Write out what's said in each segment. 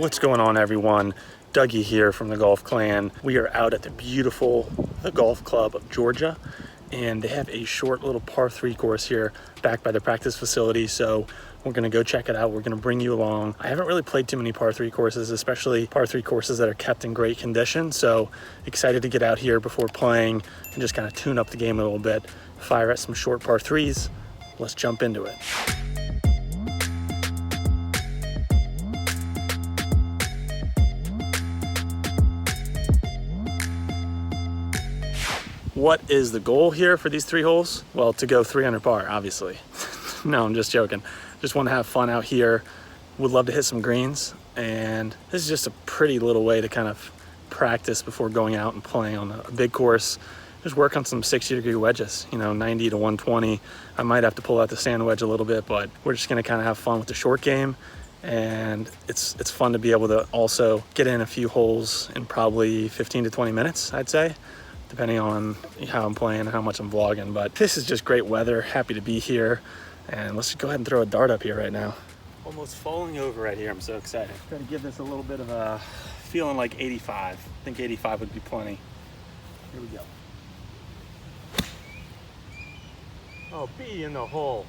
What's going on, everyone? Dougie here from the Golf Clan. We are out at the beautiful Golf Club of Georgia, and they have a short little par 3 course here back by the practice facility, so we're gonna go check it out. We're gonna bring you along. I haven't really played too many par 3 courses, especially par 3 courses that are kept in great condition, so excited to get out here before playing and just kind of tune up the game a little bit, fire at some short par 3s. Let's jump into it. What is the goal here for these 3 holes? Well, to go 3 under par, obviously. No, I'm just joking. Just want to have fun out here. Would love to hit some greens, and this is just a pretty little way to kind of practice before going out and playing on a big course. Just work on some 60-degree wedges, 90 to 120. I might have to pull out the sand wedge a little bit, but we're just gonna kind of have fun with the short game. And it's fun to be able to also get in a few holes in probably 15 to 20 minutes, I'd say, depending on how I'm playing and how much I'm vlogging. But this is just great weather. Happy to be here. And let's just go ahead and throw a dart up here right now. Almost falling over right here. I'm so excited. Try to give this a little bit of a feeling like 85. I think 85 would be plenty. Here we go. Oh, be in the hole.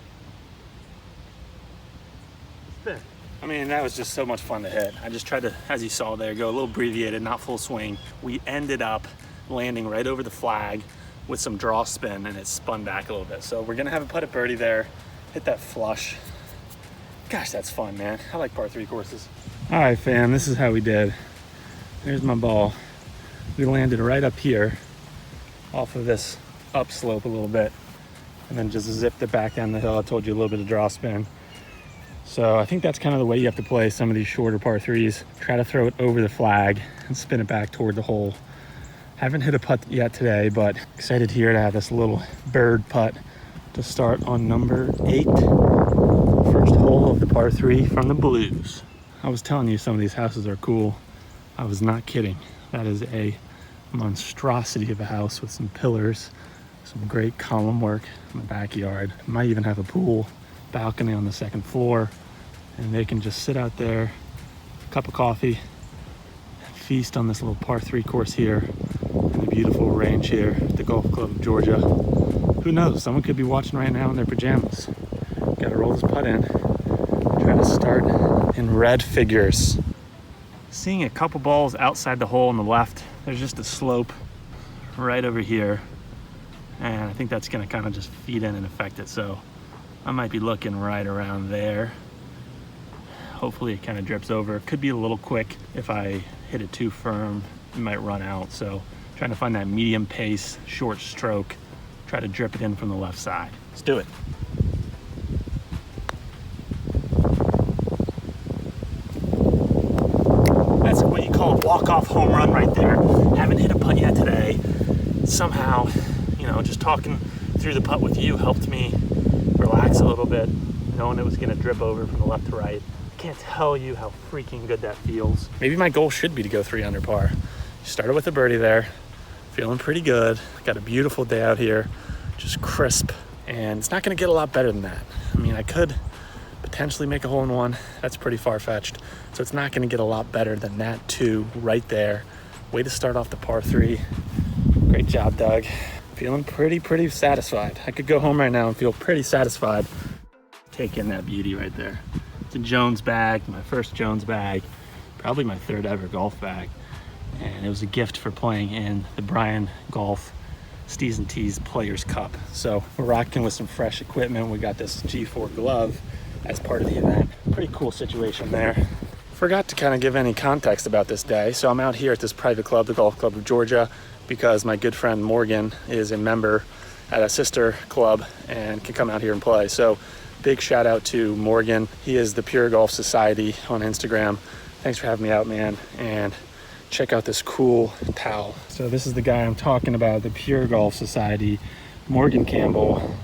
Spin. I mean, that was just so much fun to hit. I just tried to, as you saw there, go a little abbreviated, not full swing. We ended up landing right over the flag with some draw spin, and it spun back a little bit. So we're gonna have a putt at birdie there, hit that flush. Gosh, that's fun, man. I like par 3 courses. All right, fam, this is how we did. There's my ball. We landed right up here off of this upslope a little bit, and then just zipped it back down the hill. I told you a little bit of draw spin. So I think that's kind of the way you have to play some of these shorter par 3s. Try to throw it over the flag and spin it back toward the hole. Haven't hit a putt yet today, but excited here to have this little bird putt to start on number 8. First hole of the par 3 from the Blues. I was telling you some of these houses are cool. I was not kidding. That is a monstrosity of a house with some pillars, some great column work in the backyard. Might even have a pool, balcony on the 2nd floor, and they can just sit out there, cup of coffee, and feast on this little par 3 course here in the beautiful range here at the Golf Club of Georgia. Who knows, someone could be watching right now in their pajamas. Gotta roll this putt in, try to start in red figures. Seeing a couple balls outside the hole on the left. There's just a slope right over here, and I think that's gonna kind of just feed in and affect it. So I might be looking right around there. Hopefully it kind of drips over. Could be a little quick. If I hit it too firm, it might run out. So trying to find that medium pace, short stroke, try to drip it in from the left side. Let's do it. That's what you call a walk-off home run right there. Haven't hit a putt yet today. Somehow, just talking through the putt with you helped me relax a little bit, knowing it was gonna drip over from the left to right. Can't tell you how freaking good that feels. Maybe my goal should be to go 3 under par. Started with a birdie there, feeling pretty good. Got a beautiful day out here, just crisp, and it's not gonna get a lot better than that. I mean, I could potentially make a hole in one. That's pretty far-fetched. So it's not gonna get a lot better than that 2 right there. Way to start off the par 3. Great job, Doug. Feeling pretty satisfied. I could go home right now and feel pretty satisfied. Take in that beauty right there. It's a Jones bag, my first Jones bag, probably my 3rd ever golf bag. And it was a gift for playing in the Brian Golf Stees and Tees Players Cup. So we're rocking with some fresh equipment. We got this G4 glove as part of the event. Pretty cool situation there. Forgot to kind of give any context about this day. So I'm out here at this private club, the Golf Club of Georgia, because my good friend Morgan is a member at a sister club and can come out here and play. So big shout out to Morgan. He is the Pure Golf Society on Instagram. Thanks for having me out, man. And check out this cool towel. So this is the guy I'm talking about, the Pure Golf Society. Morgan Campbell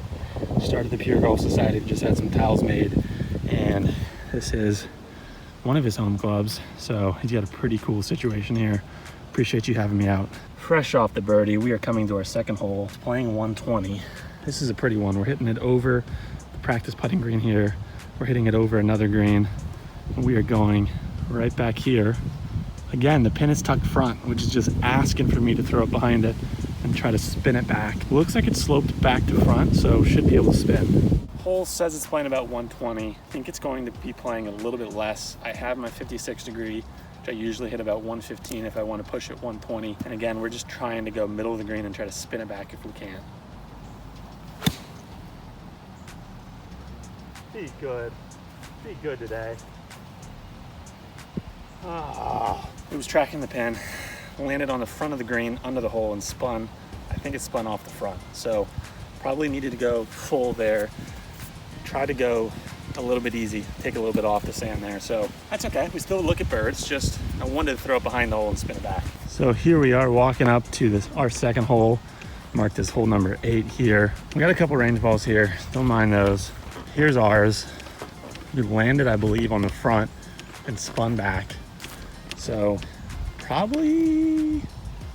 started the Pure Golf Society, just had some towels made. And this is one of his home clubs. So he's got a pretty cool situation here. Appreciate you having me out. Fresh off the birdie, we are coming to our 2nd hole, playing 120. This is a pretty one. We're hitting it over the practice putting green here. We're hitting it over another green. And we are going right back here. Again, the pin is tucked front, which is just asking for me to throw it behind it and try to spin it back. Looks like it's sloped back to front, so should be able to spin. Hole says it's playing about 120. I think it's going to be playing a little bit less. I have my 56 degree, which I usually hit about 115 if I want to push it 120. And again, we're just trying to go middle of the green and try to spin it back if we can. Be good. Be good today. It was tracking the pin, landed on the front of the green under the hole and spun. I think it spun off the front. So probably needed to go full there. Try to go a little bit easy, take a little bit off the sand there. So that's okay. We still look at birds. Just I wanted to throw it behind the hole and spin it back. So here we are walking up to our second hole. Marked as hole number 8 here. We got a couple range balls here. Don't mind those. Here's ours. We landed, I believe, on the front and spun back. So probably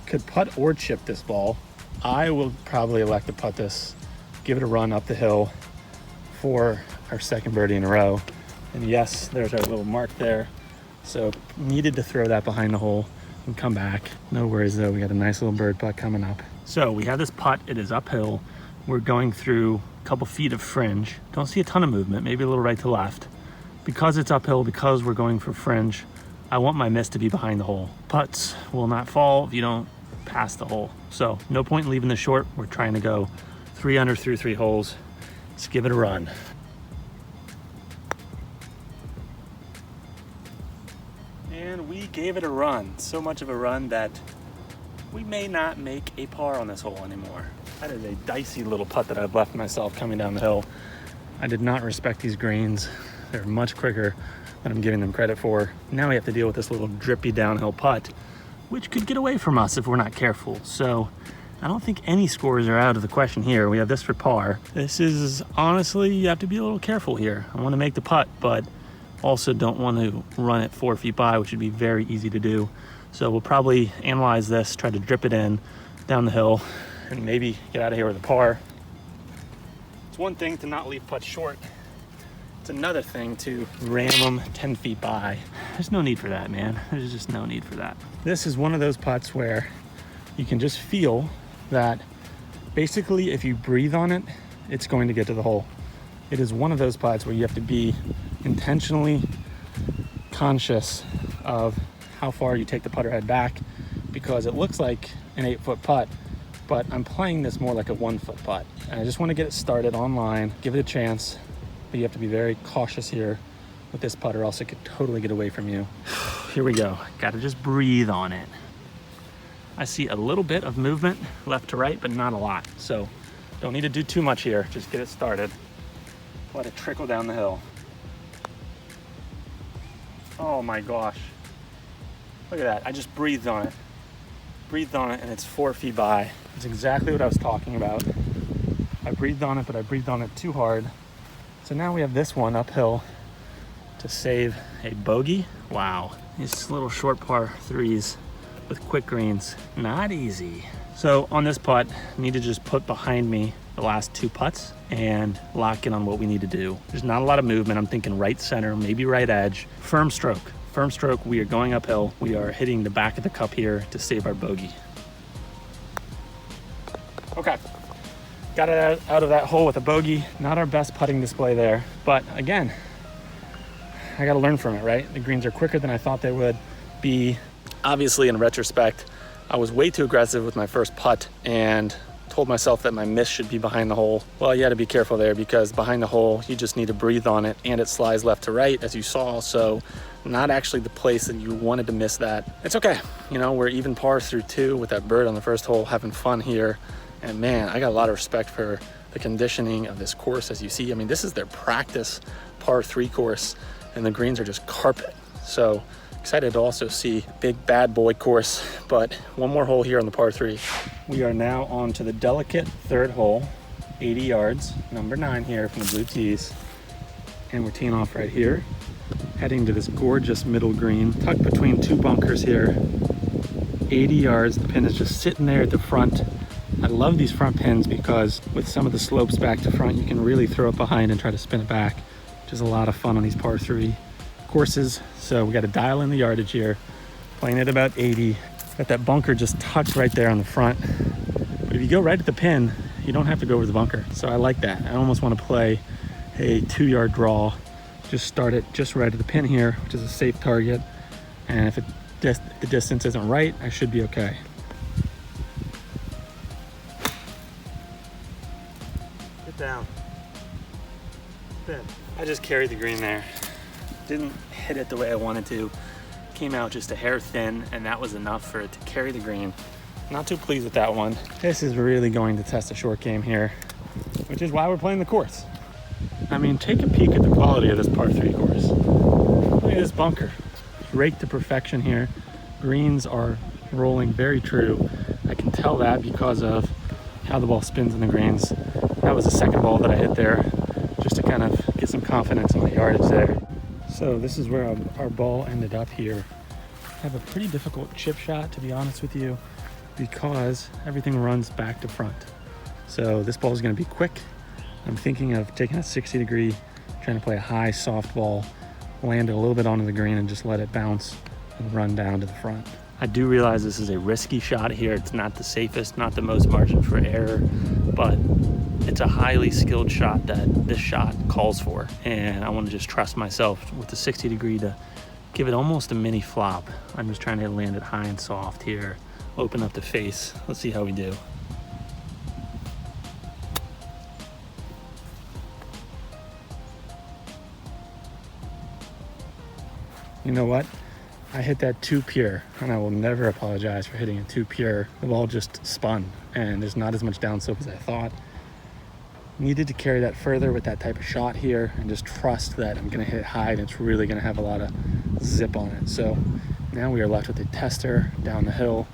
could putt or chip this ball. I will probably elect to putt this, give it a run up the hill for our second birdie in a row. And yes, there's our little mark there. So needed to throw that behind the hole and come back. No worries though, we got a nice little bird putt coming up. So we have this putt, it is uphill. We're going through a couple feet of fringe. Don't see a ton of movement, maybe a little right to left. Because it's uphill, because we're going for fringe, I want my miss to be behind the hole. Putts will not fall if you don't pass the hole. So no point in leaving this short. We're trying to go 3 under through 3 holes. Let's give it a run. And we gave it a run. So much of a run that we may not make a par on this hole anymore. That is a dicey little putt that I've left myself coming down the hill. I did not respect these greens. They're much quicker than I'm giving them credit for. Now we have to deal with this little drippy downhill putt, which could get away from us if we're not careful. So I don't think any scores are out of the question here. We have this for par. This is honestly, you have to be a little careful here. I want to make the putt, but also don't want to run it 4 feet by, which would be very easy to do. So we'll probably analyze this, try to drip it in down the hill, and maybe get out of here with a par. It's one thing to not leave putts short. It's another thing to ram them 10 feet by. There's no need for that, man. There's just no need for that. This is one of those putts where you can just feel that basically if you breathe on it, it's going to get to the hole. It is one of those putts where you have to be intentionally conscious of how far you take the putter head back, because it looks like an 8-foot putt, but I'm playing this more like a 1-foot putt. And I just want to get it started online, give it a chance. But you have to be very cautious here with this putter, else it could totally get away from you. Here we go. Got to just breathe on it. I see a little bit of movement left to right, but not a lot. So don't need to do too much here. Just get it started. Let it trickle down the hill. Oh my gosh. Look at that. I just breathed on it. Breathed on it and it's 4 feet by. It's exactly what I was talking about. I breathed on it, but I breathed on it too hard. So now we have this one uphill to save a bogey. Wow, these little short par 3s with quick greens, not easy. So on this putt, I need to just put behind me the last 2 putts and lock in on what we need to do. There's not a lot of movement. I'm thinking right center, maybe right edge. Firm stroke. Firm stroke, we are going uphill. We are hitting the back of the cup here to save our bogey. Okay. Got it out of that hole with a bogey. Not our best putting display there, but again, I got to learn from it, right? The greens are quicker than I thought they would be. Obviously, in retrospect, I was way too aggressive with my first putt and told myself that my miss should be behind the hole. Well, you got to be careful there, because behind the hole, you just need to breathe on it, and it slides left to right, as you saw. So not actually the place that you wanted to miss that. It's okay. You know, we're even par through 2 with that bird on the first hole, having fun here. And man, I got a lot of respect for the conditioning of this course. As you see, I mean, this is their practice par 3 course, and the greens are just carpet. So excited to also see big bad boy course, but one more hole here on the par 3. We are now on to the delicate 3rd hole, 80 yards, number 9 here from the blue tees. And we're teeing off right here, heading to this gorgeous middle green, tucked between 2 bunkers here. 80 yards, the pin is just sitting there at the front. I love these front pins because with some of the slopes back to front, you can really throw it behind and try to spin it back, which is a lot of fun on these par 3. courses, so we got to dial in the yardage here. Playing at about 80. Got that bunker just tucked right there on the front. But if you go right at the pin, you don't have to go over the bunker. So I like that. I almost want to play a 2-yard draw. Just start it just right at the pin here, which is a safe target. And if the distance isn't right, I should be okay. Get down. Pin. I just carried the green there. Didn't hit it the way I wanted to. Came out just a hair thin, and that was enough for it to carry the green. Not too pleased with that one. This is really going to test a short game here, which is why we're playing the course. I mean, take a peek at the quality of this par 3 course. Look at this bunker. Raked to perfection here. Greens are rolling very true. I can tell that because of how the ball spins in the greens. That was the second ball that I hit there, just to kind of get some confidence in my yardage there. So this is where our ball ended up here. I have a pretty difficult chip shot, to be honest with you, because everything runs back to front. So this ball is going to be quick. I'm thinking of taking a 60 degree, trying to play a high soft ball, land it a little bit onto the green and just let it bounce and run down to the front. I do realize this is a risky shot here. It's not the safest, not the most margin for error, but it's a highly skilled shot that this shot calls for. And I want to just trust myself with the 60 degree to give it almost a mini flop. I'm just trying to land it high and soft here, open up the face. Let's see how we do. You know what? I hit that too pure, and I will never apologize for hitting it too pure. The ball just spun, and there's not as much downslope as I thought. Needed to carry that further with that type of shot here, and just trust that I'm gonna hit it high, and it's really gonna have a lot of zip on it. So now we are left with a tester down the hill,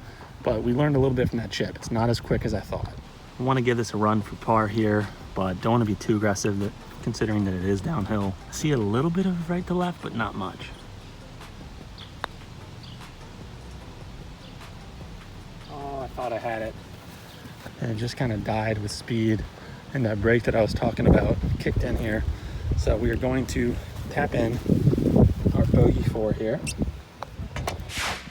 but we learned a little bit from that chip. It's not as quick as I thought. I wanna give this a run for par here, but don't wanna be too aggressive considering that it is downhill. I see a little bit of right to left, but not much. I thought I had it, and it just kind of died with speed, and that break that I was talking about kicked in here. So we are going to tap in our bogey 4 here.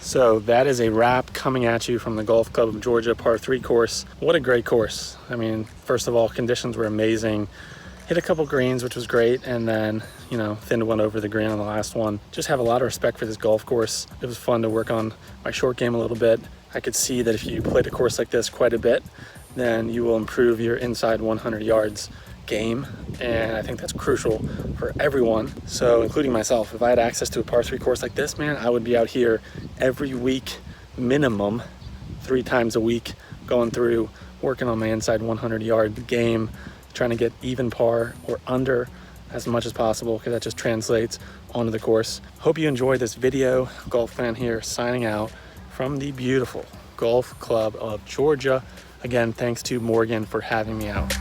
So that is a wrap coming at you from the Golf Club of Georgia par 3 course. What a great course. I mean, first of all, conditions were amazing. Hit a couple greens, which was great, and then, you know, thinned one over the green on the last one. Just have a lot of respect for this golf course. It was fun to work on my short game a little bit. I could see that if you played a course like this quite a bit, then you will improve your inside 100 yards game, and I think that's crucial for everyone, so including myself. If I had access to a par 3 course like this, man, I would be out here every week, minimum 3 times a week, going through, working on my inside 100 yard game, trying to get even par or under as much as possible, because that just translates onto the course. Hope you enjoyed this video. Golf Fan here, signing out from the beautiful Golf Club of Georgia. Again, thanks to Morgan for having me out.